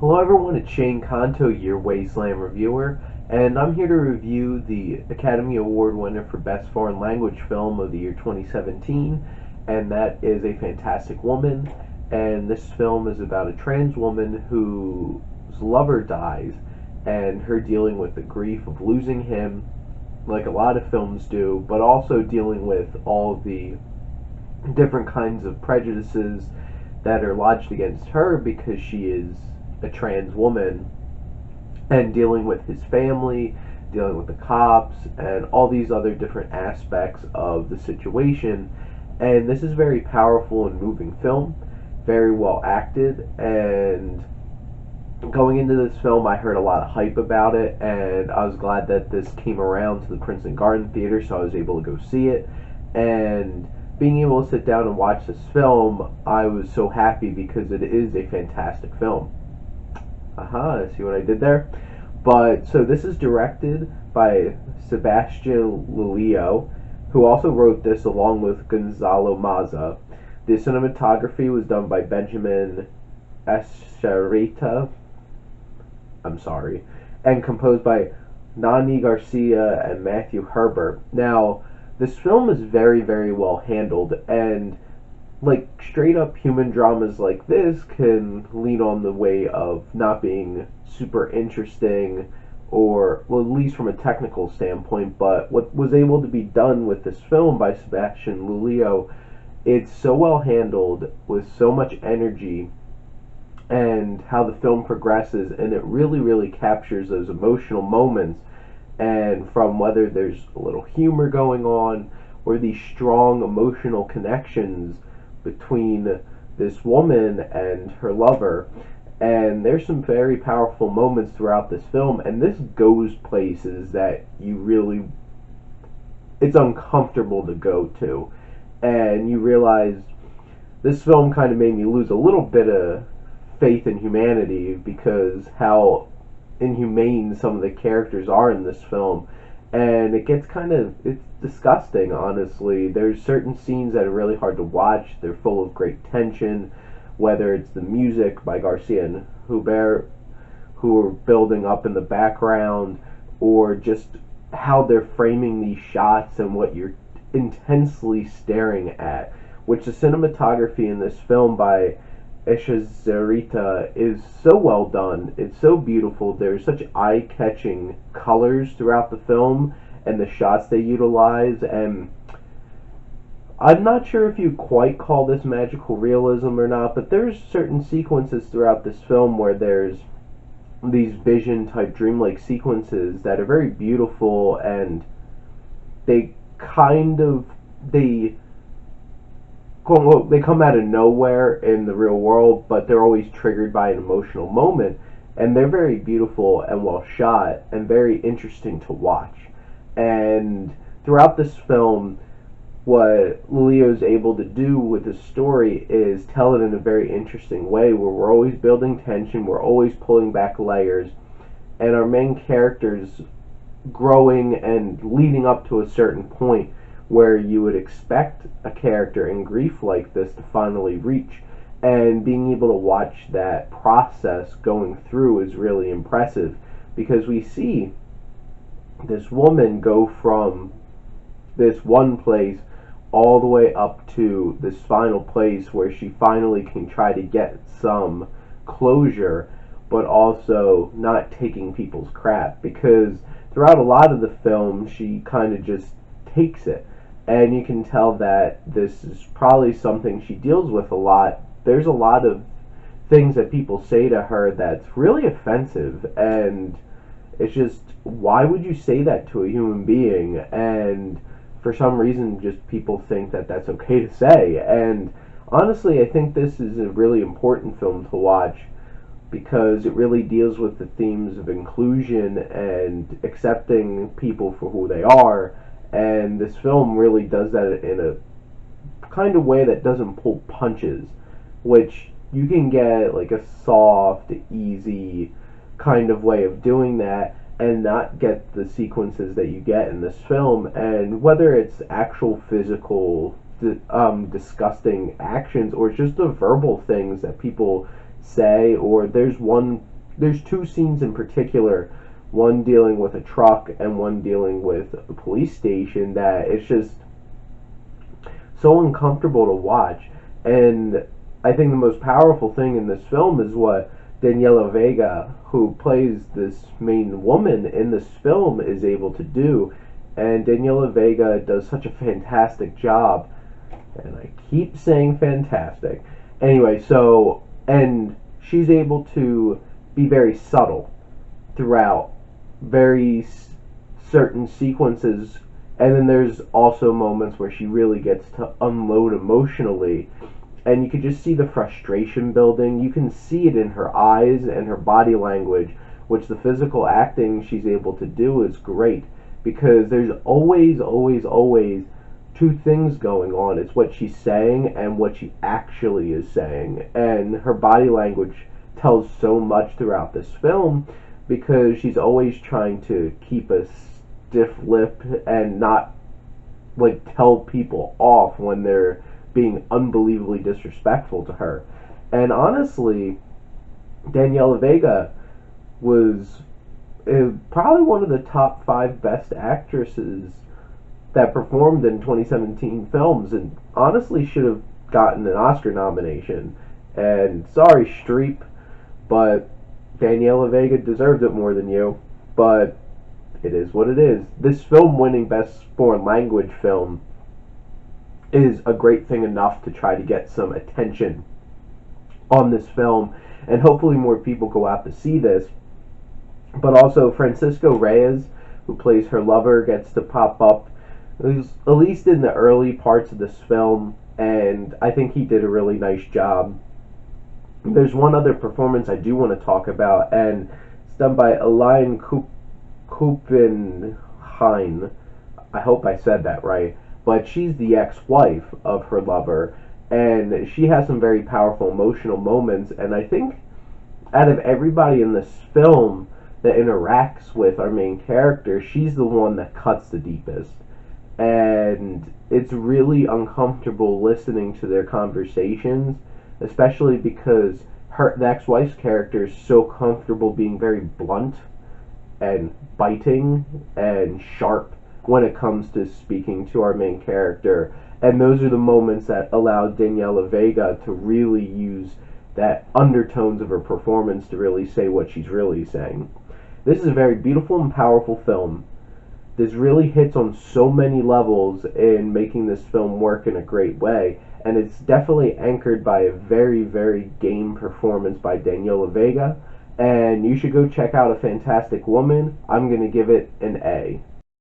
Hello everyone, it's Shane Kanto, your Wasteland reviewer, and I'm here to review the Academy Award winner for Best Foreign Language Film of the year 2017, and that is A Fantastic Woman. And this film is about a trans woman whose lover dies, and her dealing with the grief of losing him, like a lot of films do, but also dealing with all the different kinds of prejudices that are lodged against her because she is a trans woman, and dealing with his family, dealing with the cops, and all these other different aspects of the situation. And this is a very powerful and moving film, very well acted, and going into this film I heard a lot of hype about it, and I was glad that this came around to the Princeton Garden Theater, so I was able to go see it. And being able to sit down and watch this film, I was so happy because it is a fantastic film. See what I did there? But, so this is directed by Sebastian Lelio, who also wrote this along with Gonzalo Mazza. The cinematography was done by Benjamin Eschareta, and composed by Nani Garcia and Matthew Herbert. Now, this film is very, very well handled, and like straight up human dramas like this can lean on the way of not being super interesting, or well, at least from a technical standpoint. But what was able to be done with this film by Sebastian Lelio, it's so well handled with so much energy, and how the film progresses, and it really, really captures those emotional moments, and from whether there's a little humor going on or these strong emotional connections between this woman and her lover. And there's some very powerful moments throughout this film, and this goes places that you really, it's uncomfortable to go to. And you realize this film kind of made me lose a little bit of faith in humanity, because how inhumane some of the characters are in this film. And it gets it's disgusting, honestly. There's certain scenes that are really hard to watch. They're full of great tension, whether it's the music by Garcia and Hubert, who are building up in the background, or just how they're framing these shots and what you're intensely staring at, which the cinematography in this film by Echezarita is so well done. It's so beautiful. There's such eye-catching colors throughout the film and the shots they utilize, and I'm not sure if you quite call this magical realism or not, but there's certain sequences throughout this film where there's these vision type dreamlike sequences that are very beautiful, and they come out of nowhere in the real world, but they're always triggered by an emotional moment, and they're very beautiful and well shot and very interesting to watch. And throughout this film, what Lelio's able to do with his story is tell it in a very interesting way, where we're always building tension, we're always pulling back layers, and our main characters growing and leading up to a certain point where you would expect a character in grief like this to finally reach. And being able to watch that process going through is really impressive, because we see this woman go from this one place all the way up to this final place where she finally can try to get some closure, but also not taking people's crap, because throughout a lot of the film she kind of just takes it. And you can tell that this is probably something she deals with a lot. There's a lot of things that people say to her that's really offensive, and it's just, why would you say that to a human being? And for some reason, just people think that that's okay to say. And honestly, I think this is a really important film to watch, because it really deals with the themes of inclusion and accepting people for who they are. And this film really does that in a kind of way that doesn't pull punches, which you can get like a soft, easy kind of way of doing that, and not get the sequences that you get in this film. And whether it's actual physical disgusting actions, or just the verbal things that people say, or there's one there's two scenes in particular, one dealing with a truck and one dealing with a police station, that it's just so uncomfortable to watch. And I think the most powerful thing in this film is what Daniela Vega, who plays this main woman in this film, is able to do. And Daniela Vega does such a fantastic job. And I keep saying fantastic. Anyway, so, and she's able to be very subtle throughout very certain sequences, and then there's also moments where she really gets to unload emotionally, and you can just see the frustration building. You can see it in her eyes and her body language, which the physical acting she's able to do is great, because there's always two things going on. It's what she's saying and what she actually is saying, and her body language tells so much throughout this film, because she's always trying to keep a stiff lip and not like tell people off when they're being unbelievably disrespectful to her. And honestly, Daniela Vega was probably one of the top 5 best actresses that performed in 2017 films, and honestly should have gotten an Oscar nomination. And sorry, Streep, but Daniela Vega deserved it more than you. But it is what it is. This film winning Best Foreign Language Film is a great thing enough to try to get some attention on this film, and hopefully more people go out to see this. But also Francisco Reyes, who plays her lover, gets to pop up, at least in the early parts of this film, and I think he did a really nice job. There's one other performance I do want to talk about, and it's done by Elaine Kuppenheim. I hope I said that right. But she's the ex-wife of her lover, and she has some very powerful emotional moments, and I think out of everybody in this film that interacts with our main character, she's the one that cuts the deepest. And it's really uncomfortable listening to their conversations, especially because the ex-wife's character is so comfortable being very blunt and biting and sharp when it comes to speaking to our main character. And those are the moments that allow Daniela Vega to really use that undertones of her performance to really say what she's really saying. This is a very beautiful and powerful film. This really hits on so many levels in making this film work in a great way, and it's definitely anchored by a very, very game performance by Daniela Vega, and you should go check out A Fantastic Woman. I'm going to give it an A.